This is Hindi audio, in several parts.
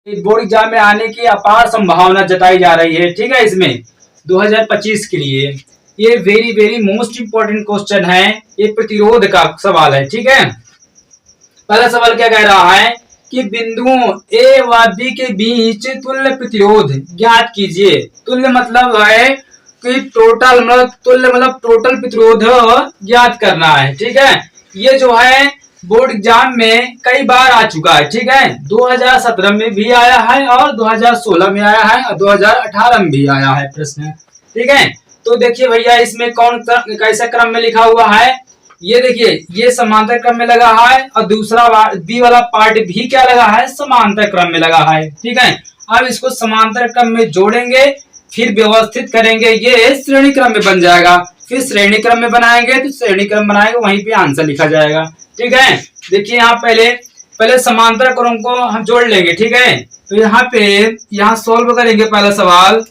बोर्ड एग्जाम में आने की अपार संभावना जताई जा रही है। ठीक है, इसमें 2025 के लिए ये very very most important question है। ये प्रतिरोध का सवाल है। ठीक है, पहला सवाल क्या कह रहा है कि बिंदुओं ए व बी के बीच तुल्य प्रतिरोध ज्ञात कीजिए। तुल्य मतलब है कि टोटल मतलब तुल्य मतलब टोटल प्रतिरोध ज्ञात करना है। ठीक है, ये जो है बोर्ड एग्जाम में कई बार आ चुका है। ठीक है, 2017 में भी आया है और 2016 में आया है और 2018 में भी आया है प्रश्न। ठीक है, तो देखिए भैया इसमें कौन कैसे क्रम में लिखा हुआ है। ये देखिए, ये समांतर क्रम में लगा है और दूसरा बी वाला पार्ट भी क्या लगा है, समांतर क्रम में लगा है। ठीक है, अब इसको समांतर क्रम में जोड़ेंगे, फिर व्यवस्थित करेंगे, ये श्रेणी क्रम में बन जाएगा। फिर श्रेणी क्रम में बनाएंगे तो श्रेणी क्रम बनाएंगे, वहीं पे आंसर लिखा जाएगा। ठीक है, देखिए यहाँ पहले समांतर क्रम को हम जोड़ लेंगे। ठीक है, तो यहाँ सोल्व करेंगे पहला सवाल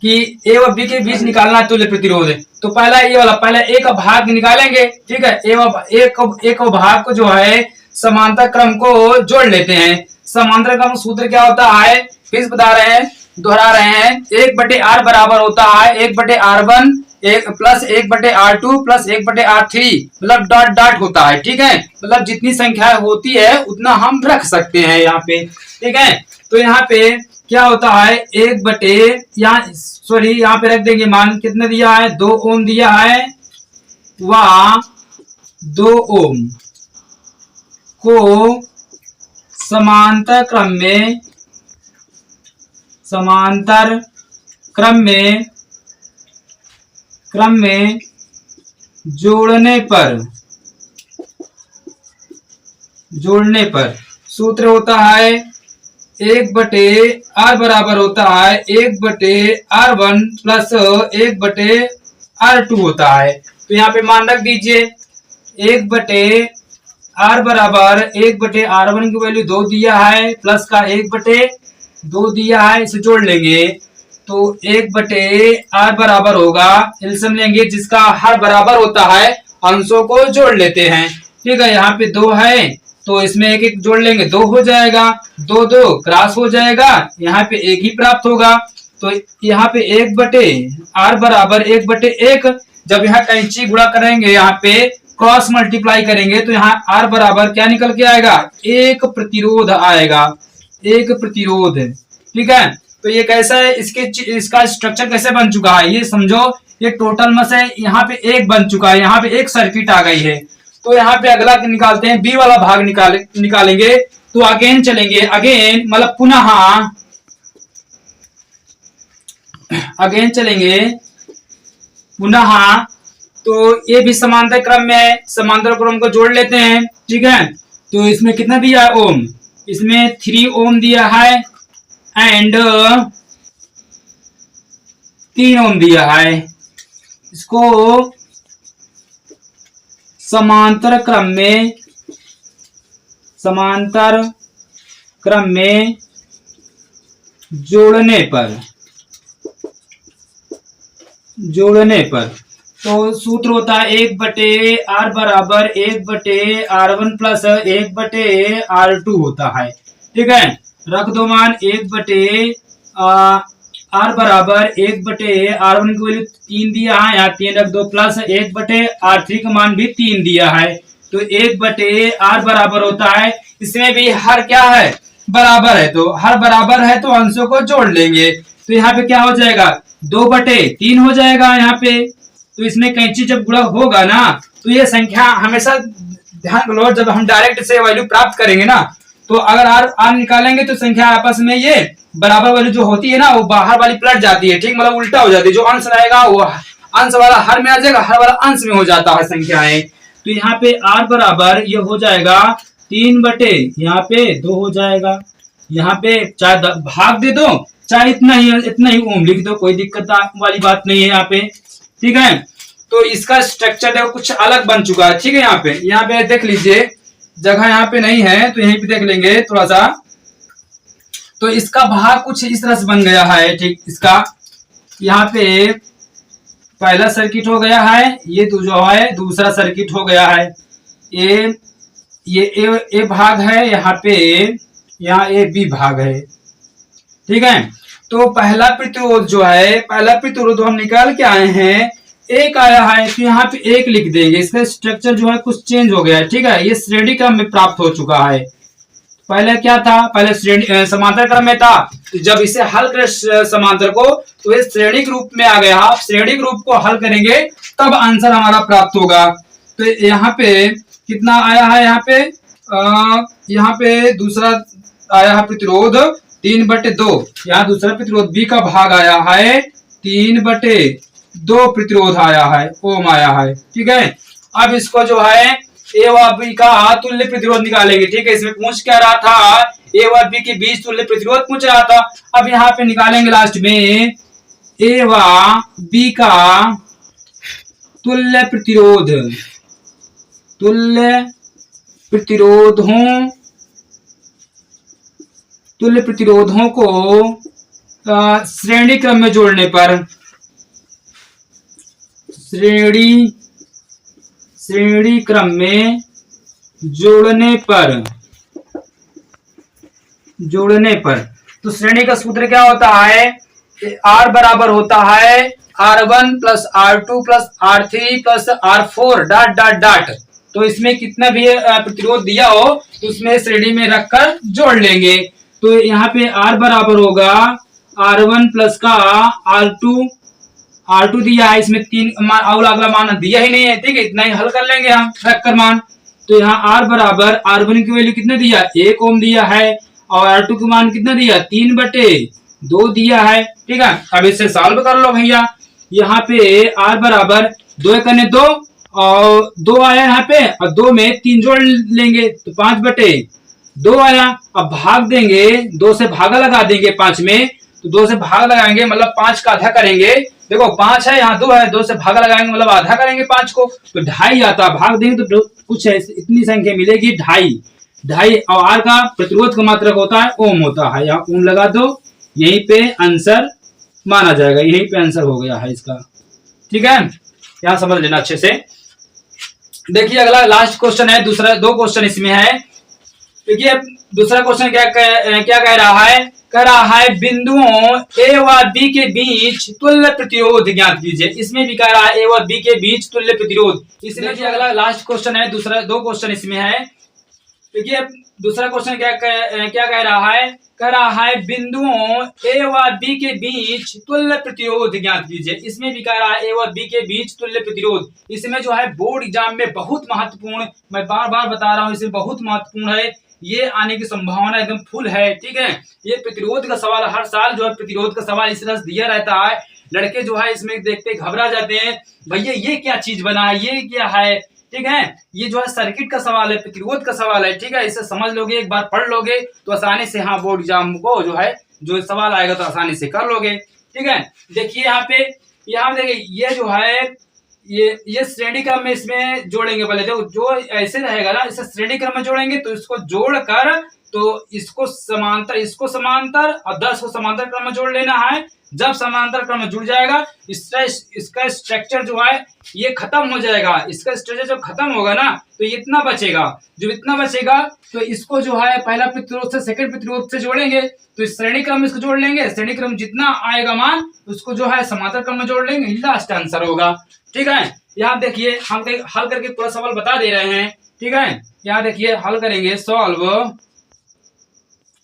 कि ए व बी के बीच निकालना तुल्य प्रतिरोध है। तो पहला ये वाला पहले ए का भाग निकालेंगे। ठीक है, ए का भाग को जो है समांतर क्रम को जोड़ लेते हैं। समांतर क्रम सूत्र क्या होता है, फिर बता रहे हैं, दोहरा रहे हैं। 1/r बराबर होता है 1/r1 plus 1/r2 plus 1/r3, मतलब डॉट डॉट होता है। ठीक है, मतलब जितनी संख्या होती है उतना हम रख सकते हैं यहाँ पे। ठीक है, तो यहाँ पे क्या होता है 1/, यहाँ पे रख देंगे, मान कितने दिया है, 2 ओम दिया है, व 2 ओम को समांतर क्रम में जोड़ने पर सूत्र होता है 1/r बराबर होता है 1/r1 प्लस 1/r2 होता है। तो यहाँ पे मान रख दीजिए 1/r बराबर 1/r1 की वैल्यू 2 दिया है, प्लस का 1/2 दिया है, इसे जोड़ लेंगे तो 1/r बराबर होगा, एलसीएम लेंगे जिसका हर बराबर होता है, अंशों को जोड़ लेते हैं। ठीक है, यहाँ पे 2 है तो इसमें एक एक जोड़ लेंगे, 2 हो जाएगा, 2 2 क्रॉस हो जाएगा, यहाँ पे 1 ही प्राप्त होगा। तो यहाँ पे 1/r बराबर 1/1, जब यहाँ कैंची गुणा करेंगे, यहाँ पे क्रॉस मल्टीप्लाई करेंगे तो यहाँ r बराबर क्या निकल के आएगा, 1 प्रतिरोध आएगा, 1 प्रतिरोध। ठीक है, तो ये कैसा है, इसका स्ट्रक्चर कैसे बन चुका है ये समझो। ये टोटल में से यहाँ पे 1 बन चुका है, यहाँ पे एक सर्किट आ गई है। तो यहाँ पे अगला निकालते हैं, बी वाला भाग निकालेंगे। तो अगेन चलेंगे, अगेन मतलब पुनः तो ये भी समांतर क्रम में है, समांतर क्रम को जोड़ लेते हैं। ठीक है, तो इसमें कितना दिया है ओम, इसमें 3 ओम दिया है एंड 3 ओम दिया है। इसको समांतर क्रम में जोड़ने पर तो सूत्र होता है 1/r बराबर 1/r1 प्लस 1/r2 होता है। ठीक है, रख दो मान 1/r बराबर 1/r1 की वैल्यू 3 दिया है, यहाँ 3 रख दो, प्लस 1/r3 का मान भी 3 दिया है। तो 1/r बराबर होता है, इसमें भी हर क्या है, बराबर है, तो हर बराबर है तो अंशों को जोड़ लेंगे। तो यहाँ पे क्या हो जाएगा, 2/3 हो जाएगा यहाँ पे। तो इसमें कैंची जब गुणा होगा ना, तो ये संख्या हमेशा ध्यान लो, जब हम डायरेक्ट से वैल्यू प्राप्त करेंगे ना, तो अगर आर निकालेंगे तो संख्या आपस में ये बराबर वैल्यू जो होती है ना, वो बाहर वाली पलट जाती है। ठीक, मतलब उल्टा हो जाती है, जो अंश रहेगा वो अंश वाला हर में आ जाएगा, हर वाला अंश में हो जाता है संख्याएं। तो यहाँ पे r बराबर ये हो जाएगा 3/, यहाँ पे 2 हो जाएगा, यहाँ पे चाहे भाग दे दो चाहे इतना ही ओम लिख दो, कोई दिक्कत वाली बात नहीं है यहाँ पे। ठीक है, तो इसका स्ट्रक्चर देखो कुछ अलग बन चुका है। ठीक है, यहाँ पे देख लीजिए, जगह यहाँ पे नहीं है तो यहीं पे देख लेंगे थोड़ा सा। तो इसका भाग कुछ इस तरह से बन गया है। ठीक, इसका यहाँ पे पहला सर्किट हो गया है, ये जो है दूसरा सर्किट हो गया है। ये भाग है, यहाँ पे यहाँ ए बी भाग है, ठीक है। तो पहला प्रतिरोध जो है, पहला प्रतिरोध हम निकाल के आए हैं, एक आया है, तो यहाँ पे एक लिख देंगे। इसका स्ट्रक्चर जो है कुछ चेंज हो गया है, ठीक है। ये श्रेणी क्रम में प्राप्त हो चुका है। पहले क्या था, पहले श्रेणी समांतर क्रम में था। जब इसे हल करें समांतर को, तो ये श्रेणी रूप में आ गया। आप श्रेणी रूप को हल करेंगे तब आंसर हमारा प्राप्त होगा। तो यहाँ पे कितना आया है, यहाँ पे दूसरा आया है प्रतिरोध 3/2। यहाँ दूसरा प्रतिरोध बी का भाग आया है 3/2 प्रतिरोध आया है, ओम आया है, ठीक है। अब इसको जो है ए व बी का तुल्य प्रतिरोध निकालेंगे, ठीक है। इसमें पूछ क्या रहा था, ए व बी के बीच तुल्य प्रतिरोध पूछ रहा था। अब यहाँ पे निकालेंगे लास्ट में ए व बी का तुल्य प्रतिरोध, तुल्य प्रतिरोधों को श्रेणी क्रम में जोड़ने पर, श्रेणी क्रम में जोड़ने पर तो श्रेणी का सूत्र क्या होता है, R बराबर होता है R1 plus R2 plus R3 plus R4 dot dot dot. तो इसमें कितना भी प्रतिरोध दिया हो तो उसमें श्रेणी में रखकर जोड़ लेंगे। तो यहाँ पे R बराबर होगा R1 प्लस का R2 दिया है, इसमें 3 और अगला मान दिया ही नहीं है, ठीक है। इतना ही हल कर लेंगे हम रखकर मान। तो यहाँ R बराबर R1 की वैल्यू कितना दिया, 1 ओम दिया है, और R2 का मान कितना दिया, 3/2 दिया है, ठीक है। अब इससे सॉल्व कर लो भैया। यहाँ पे R बराबर 2 करने 2 और 2 आया यहाँ पे, और 2 में 3 जोड़ लेंगे तो 5/2 आया। अब भाग देंगे, 2 से भागा लगा देंगे 5 में, तो 2 से भाग लगाएंगे मतलब 5 का आधा करेंगे। देखो 5 है, यहाँ 2 है, 2 से भागा लगाएंगे मतलब आधा करेंगे 5 को, तो 2.5 आता। भाग देंगे तो कुछ है, इतनी संख्या मिलेगी 2.5। और R का प्रतिरोध का मात्रक होता है ओम होता है, यहाँ ओम लगा दो, यहीं पे आंसर माना जाएगा, यहीं पे आंसर हो गया है इसका, ठीक है। यहाँ समझ लेना अच्छे से। देखिए अगला लास्ट क्वेश्चन है, दूसरा 2 क्वेश्चन इसमें है। देखिए दूसरा क्वेश्चन क्या कह रहा है, बिंदुओं ए व बी के बीच तुल्य प्रतिरोध ज्ञात कीजिए। इसमें भी कह रहा है ए व बी के बीच तुल्य प्रतिरोध। इसमें अगला लास्ट क्वेश्चन है, दूसरा 2 क्वेश्चन इसमें है। देखिए दूसरा क्वेश्चन क्या कह रहा है, बिंदुओं ए व बी के बीच तुल्य प्रतिरोध ज्ञात कीजिए। इसमें भी कह रहा है ए व बी के बीच तुल्य प्रतिरोध। इसमें जो है बोर्ड एग्जाम में बहुत महत्वपूर्ण, मैं बार बार बता रहा हूँ, इसमें बहुत महत्वपूर्ण है, ये आने की संभावना एकदम फुल है, ठीक है। ये प्रतिरोध का सवाल हर साल जो है प्रतिरोध का सवाल इस तरह से दिया रहता है। लड़के जो है इसमें देखते घबरा जाते हैं, भैया ये क्या चीज बना है, ये क्या है, ठीक है। ये जो है सर्किट का सवाल है, प्रतिरोध का सवाल है, ठीक है। इसे समझ लोगे, एक बार पढ़ लोगे तो आसानी से हाँ बोर्ड एग्जाम को जो है जो सवाल आएगा तो आसानी से कर लोगे, ठीक है। देखिए यहाँ देखिए ये जो है ये श्रेणी क्रम में इसमें जोड़ेंगे। पहले जो ऐसे रहेगा ना, इसे श्रेणी क्रम में जोड़ेंगे तो इसको जोड़कर तो इसको समांतर और 10 को समांतर क्रम में जोड़ लेना है। जब समांतर क्रम में जुड़ जाएगा इसका स्ट्रक्चर जो है ये खत्म हो जाएगा। इसका स्ट्रक्चर जब खत्म होगा ना तो इतना बचेगा, जब इतना बचेगा तो इसको जो है पहला प्रतिरोध से सेकंड प्रतिरोध से जोड़ेंगे, तो इस श्रेणी क्रम में इसको जोड़ लेंगे। श्रेणी क्रम जितना आएगा मान उसको जो है समांतर क्रम में जोड़ लेंगे, लास्ट आंसर होगा, ठीक है। यहाँ देखिए हम हल करके पूरा सवाल बता दे रहे हैं, ठीक है। यहाँ देखिए हल करेंगे, सॉल्व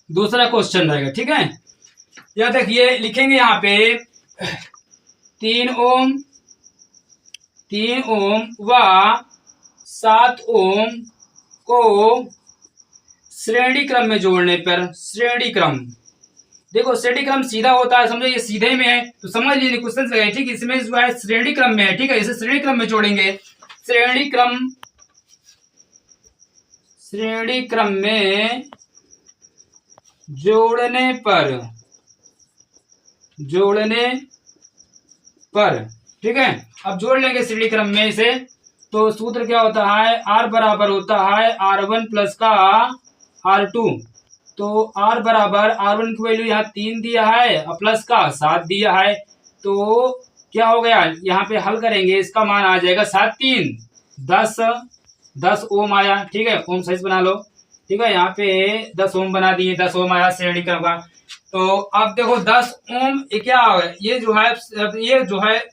दूसरा क्वेश्चन रहेगा, ठीक है। यहाँ देखिए लिखेंगे यहाँ पे 3 ओम व 7 ओम को श्रेणी क्रम में जोड़ने पर, श्रेणी क्रम, देखो श्रेणी क्रम सीधा होता है, समझो ये सीधे में है तो समझ लीजिए क्वेश्चन से गए, ठीक। इसमें जो है श्रेणी क्रम में है, ठीक है। इसे श्रेणी क्रम में जोड़ेंगे। श्रेणी क्रम में जोड़ने पर, ठीक है। अब जोड़ लेंगे श्रेणी क्रम में इसे, तो सूत्र क्या होता है, R बराबर होता है R1 प्लस का R2। तो R बराबर R1 की वैल्यू यहाँ 3 दिया है और प्लस का 7 दिया है, तो क्या हो गया, यहाँ पे हल करेंगे, इसका मान आ जाएगा 7 3 10 ओम आया, ठीक है। ओम साइज बना लो, ठीक है। यहाँ पे 10 ओम बना दिए, 10 ओम आया श्रेणी क्रम का। तो अब देखो 10 ओम ये क्या है, ये जो है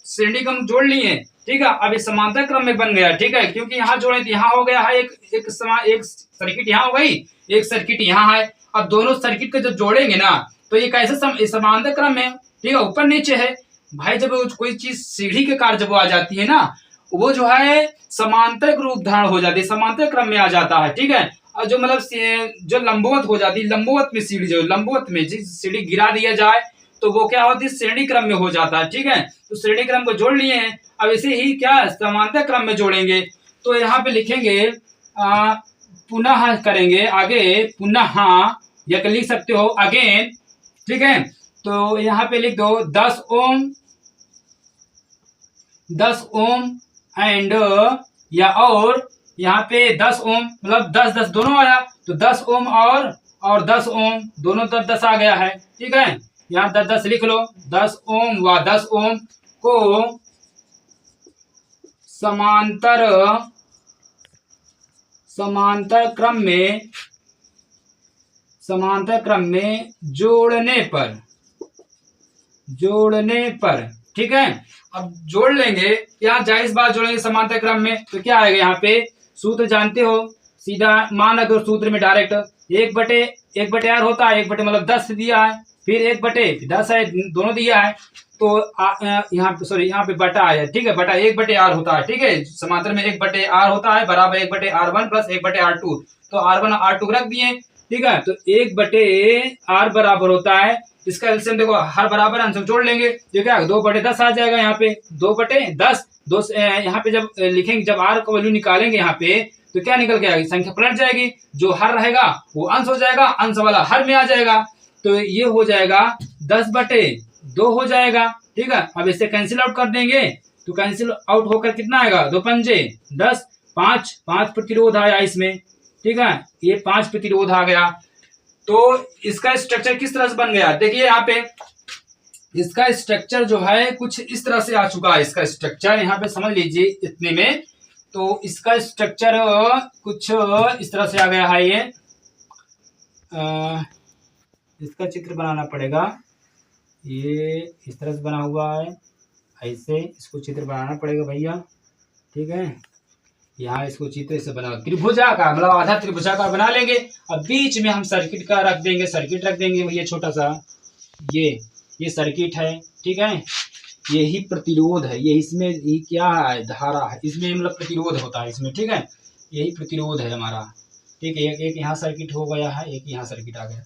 श्रेणी क्रम जोड़ लिए, ठीक है। अब ये समांतर क्रम में बन गया, ठीक है, क्योंकि यहाँ जोड़े थे, यहाँ हो गया है एक सर्किट यहाँ हो गई, एक सर्किट यहाँ है। अब दोनों सर्किट को जब जोड़ेंगे ना तो ये कैसे समांतर क्रम में, ठीक है, ऊपर नीचे है भाई। जब कोई चीज सीढ़ी के कार जब आ जाती है ना, वो जो है समांतर रूप धारण हो जाती है, समांतर क्रम में आ जाता है, ठीक है। और जो मतलब जो लंबवत हो जाती है, लंबवत में सीढ़ी, जो लंबवत में जिस सीढ़ी गिरा दिया जाए तो वो क्या होती है, श्रेणी क्रम में हो जाता है, ठीक है। तो श्रेणी क्रम को जोड़ लिए हैं, अब इसे ही क्या समांतर क्रम में जोड़ेंगे। तो यहाँ पे लिखेंगे पुनः करेंगे आगे, पुनः या लिख सकते हो अगेन, ठीक है। तो यहाँ पे लिख दो 10 ओम एंड या और यहाँ पे 10 ओम मतलब 10 दोनों आया, तो 10 ओम और 10 ओम दोनों 10 आ गया है, ठीक है। यहाँ 10 लिख लो, 10 ओम व 10 ओम को समांतर क्रम में जोड़ने पर, ठीक है। अब जोड़ लेंगे, यहाँ जायज बात जोड़ेंगे समांतर क्रम में, तो क्या आएगा, यहाँ पे सूत्र जानते हो, सीधा मान अगर सूत्र में डायरेक्ट 1 आर होता है, 1 बटे मतलब 10 दिया है, फिर 1 बटे 10 है, दोनों दिया है, तो यहाँ पे बटा है, ठीक है, बटा 1 बटे आर होता है, ठीक है। समांतर में 1 बटे आर होता है बराबर 1 बटे R1 प्लस 1 बटे R2, तो R1 और R2 रख दिए, ठीक है। तो 1 बटे आर बराबर होता है, इसका एलसीएम देखो हर बराबर आंसर जोड़ लेंगे, तो क्या 2 बटे 10 आ जाएगा, यहाँ पे 2 बटे 10, यहाँ पे जब लिखेंगे, जब आर का वैल्यू निकालेंगे यहाँ पे, तो क्या निकल के आएगी, संख्या पलट जाएगी, जो हर रहेगा वो अंश हो जाएगा, अंश वाला हर में आ जाएगा, तो ये हो जाएगा 10 बटे 2 हो जाएगा, ठीक है। अब इसे कैंसिल आउट कर देंगे, तो कैंसिल आउट होकर कितना आएगा, 2 पंजे 10, 5 प्रतिरोध आया इसमें, ठीक है, ये 5 प्रतिरोध आ गया। तो इसका स्ट्रक्चर किस तरह से बन गया, देखिए यहाँ पे इसका स्ट्रक्चर जो है कुछ इस तरह से आ चुका है, इसका स्ट्रक्चर यहाँ पे समझ लीजिए इतने में, तो इसका स्ट्रक्चर कुछ इस तरह से आ गया है। ये इसका चित्र बनाना पड़ेगा, ये इस तरह से बना हुआ है, ऐसे इसको चित्र बनाना पड़ेगा भैया, ठीक है। यहाँ इसको चित्र से बना त्रिभुजाकार, मतलब आधा त्रिभुजाकार बना लेंगे। अब बीच में हम सर्किट का रख देंगे, सर्किट रख देंगे भैया छोटा सा, ये सर्किट है, ठीक है। यही प्रतिरोध है, ये इसमें ये क्या है, धारा है, इसमें मतलब प्रतिरोध होता है इसमें, ठीक है। यही प्रतिरोध है हमारा, ठीक है। एक यहाँ सर्किट हो गया है, एक यहाँ सर्किट आ गया।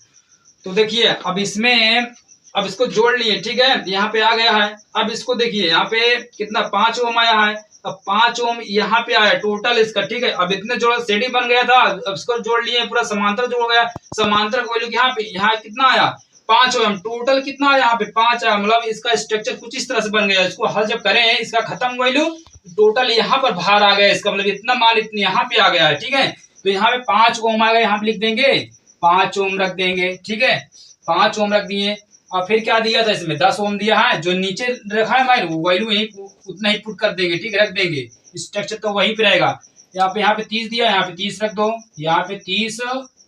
तो देखिए अब इसमें, अब इसको जोड़ लिए, ठीक है, यहाँ पे आ गया है। अब इसको देखिए यहाँ पे कितना 5 ओम आया है, अब 5 ओम यहाँ पे आया टोटल इसका, ठीक है। अब इतने जोड़ सीडी बन गया था, अब इसको जोड़ लिए, पूरा समांतर जोड़ गया, समांतर को वैल्यू यहाँ कितना आया 5 ओम, टोटल कितना आया यहाँ पे 5 आया, मतलब इसका स्ट्रक्चर कुछ इस तरह से बन गया। इसको हल जब करें, इसका खत्म वैल्यू टोटल यहाँ पर भार आ गया, इसका मतलब इतना मान इतने यहाँ पे आ गया है, ठीक है। तो यहाँ पे 5 ओम आ गया, यहाँ पे लिख देंगे 5 ओम रख देंगे, ठीक है, 5 ओम रख दिए। और फिर क्या दिया था इसमें 10 ओम दिया है, जो नीचे रखा है हमारे वैल्यू यही उतना ही पुट कर देंगे, ठीक है, रख देंगे, स्ट्रक्चर तो वहीं पे रहेगा। यहाँ पे 30 दिया है, यहाँ पे 30 रख दो, यहाँ पे 30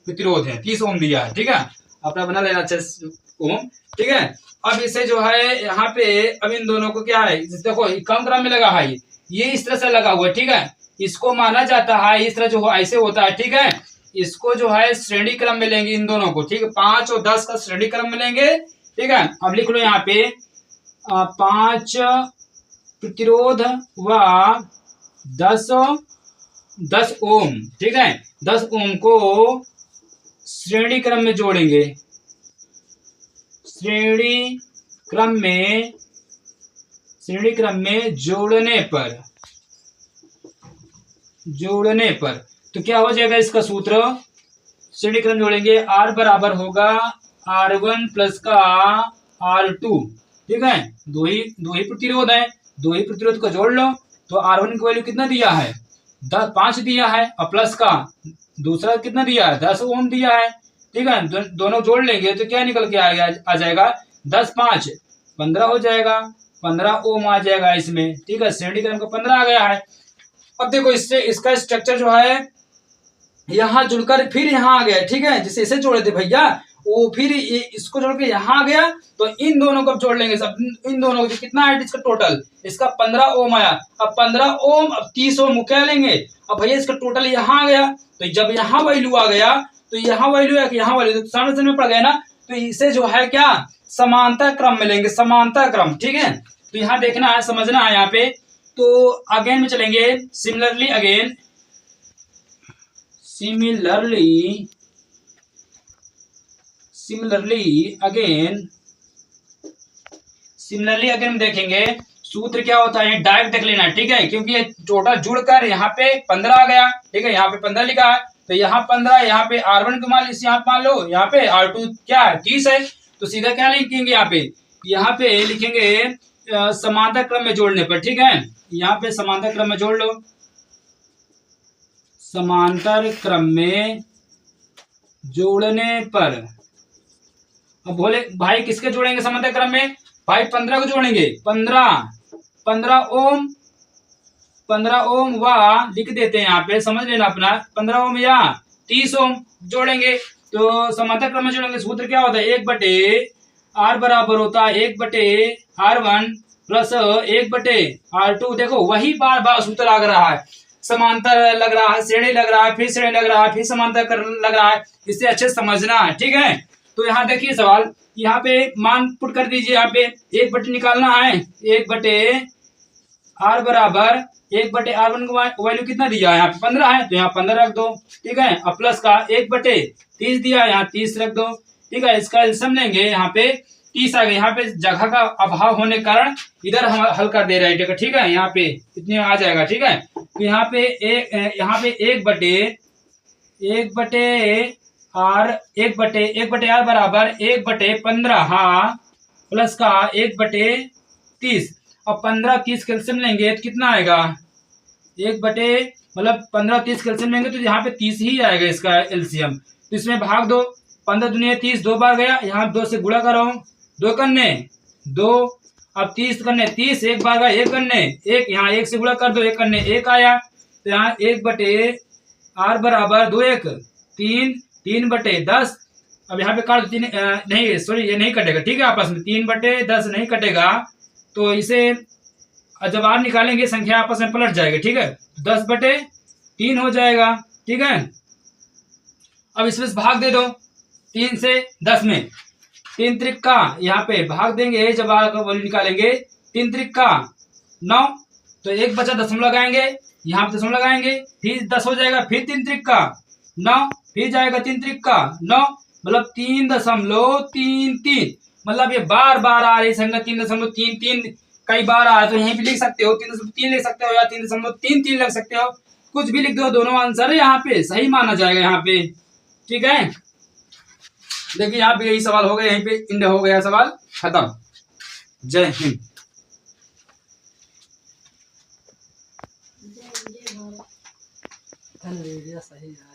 प्रतिरोध है, 30 ओम दिया है, ठीक है, अपना बना लेना 6 ओम, ठीक है। अब इसे जो है यहाँ पे, अब इन दोनों को क्या है, देखो कम क्रम में लगा है, ये इस तरह से लगा हुआ है, ठीक है। इसको माना जाता है इस तरह जो ऐसे होता है, ठीक है। इसको जो है श्रेणी क्रम में लेंगे इन दोनों को, ठीक है, 5 और 10 का श्रेणी क्रम में लेंगे, ठीक है। अब लिख लो यहाँ पे 5 प्रतिरोध व 10 ओम, ठीक है, 10 ओम को श्रेणी क्रम में जोड़ेंगे, श्रेणी क्रम में जोड़ने पर तो क्या हो जाएगा इसका सूत्र, श्रेणी क्रम जोड़ेंगे, R बराबर होगा R1 प्लस का R2, ठीक है। दो ही प्रतिरोध है, दो ही प्रतिरोध को जोड़ लो, तो R1 की वैल्यू कितना दिया है 5 दिया है, और प्लस का दूसरा कितना दिया है 10 ओम दिया है, ठीक है। दोनों जोड़ लेंगे तो क्या निकल के आ जाएगा 10 5 15 हो जाएगा, 15 ओम आ जाएगा इसमें, ठीक है। श्रेणी क्रम का 15 आ गया है। अब देखो इससे इसका स्ट्रक्चर जो है यहाँ जुड़कर फिर यहाँ आ गया, ठीक है, जिसे इसे जोड़े थे भैया, वो फिर इसको जोड़ के यहाँ आ गया, तो इन दोनों को जोड़ लेंगे सब, इन दोनों को कितना है इसका टोटल, इसका 15 ओम आया। अब 15 ओम, अब 30 ओम क्या लेंगे, अब भैया इसका टोटल यहाँ आ गया, तो जब यहाँ वैल्यू आ गया तो यहाँ वैल्यू है कि यहाँ वैल्यू, तो सामने में पड़ गया ना, तो इसे जो है क्या समांतर क्रम में लेंगे, समांतर क्रम, ठीक है। तो यहाँ देखना है, समझना है यहाँ पे। तो अगेन में चलेंगे, सिमिलरली अगेन, सिमिलरली अगेन देखेंगे सूत्र क्या होता है, डायरेक्ट देख लेना है, ठीक है, क्योंकि ये टोटल जुड़कर यहाँ पे 15 आ गया, ठीक है, यहाँ पे 15 लिखा है, तो यहाँ 15, यहाँ पे R1 को मान इस, यहाँ मान लो, यहाँ पे R2 क्या है 30 है, तो सीधा क्या लिखेंगे यहाँ पे लिखेंगे समांतर क्रम में जोड़ने पर, ठीक है, यहाँ पे समांतर क्रम में जोड़ लो, समांतर क्रम में जोड़ने पर। अब बोले भाई किसके जोड़ेंगे समांतर क्रम में, भाई 15 को जोड़ेंगे, 15 ओम व लिख देते हैं यहाँ पे, समझ लेना अपना, 15 ओम या 30 ओम जोड़ेंगे, तो समांतर क्रम में जोड़ेंगे। सूत्र क्या होता है, 1/R बराबर होता है 1/R1 प्लस 1/R2। देखो वही बार बार सूत्र लग रहा है, समांतर लग रहा है, श्रेणी लग रहा है, फिर श्रेणी लग रहा है, फिर समांतर लग रहा है, इससे अच्छे समझना है, ठीक है। तो यहाँ देखिए सवाल, यहाँ पे मान पुट कर दीजिए, यहाँ पे 1/, निकालना है, 1/R बराबर 1/R1 को वैल्यू कितना दिया है, यहाँ पे 15 है, तो यहाँ 15 रख दो, ठीक है, और प्लस का 1/30 दिया है, यहाँ 30 रख दो, ठीक है। इसका एलसीएम लेंगे, यहाँ पे 30 आ गए, यहाँ पे जगह का अभाव होने के कारण इधर हम हल कर दे रहे हैं, ठीक है, यहाँ पे इतने आ जाएगा, ठीक है। तो यहाँ पे 1/R बराबर 1/15, हाँ, प्लस का 1/30, अब 15-30 कैल्सियम लेंगे तो कितना आएगा, 15-30 कैल्सियम लेंगे तो यहाँ पे 30 ही आएगा इसका एलसीएम, तो इसमें भाग दो, 15 दूनी 30, 2 बार गया, यहाँ 2 से गुणा करो, 2 करने 2, अब 30 करने 30, 1 बार गया, 1 करने 1, यहाँ 1 से गुणा कर दो, 1 करने 1 आया, तो यहाँ 1/R बराबर 2 1 3, 3/10, अब यहाँ पे काट नहीं, सॉरी ये नहीं कटेगा, ठीक है, आपस में 3/10 नहीं कटेगा, तो इसे जब R निकालेंगे संख्या आपस में पलट जाएगी, ठीक है, 10/3 हो जाएगा, ठीक है। अब इसमें भाग दे दो, 3 से 10 में, 3 त्रिका यहाँ पे भाग देंगे, जब R का वैल्यू निकालेंगे 3 त्रिका 9, तो 1 बचा, दशमलव लगाएंगे, यहाँ पे दशमलव लगाएंगे, फिर 10 हो जाएगा, फिर 3 त्रिका 9, फिर जाएगा 3 त्रिका 9, मतलब 3.33, मतलब ये बार बार आ रही संख्या 3.33 कई बार आ रहा, तो यहीं पे लिख सकते हो 3.3 लिख सकते हो, या 3.33 लिख सकते हो, कुछ भी लिख दो, दोनों आंसर यहाँ पे सही माना जाएगा, यहाँ पे, ठीक है। देखिए यहाँ पे यही सवाल हो गया, यहीं पे इंड हो गया, सवाल खत्म। जय हिंद। सही है।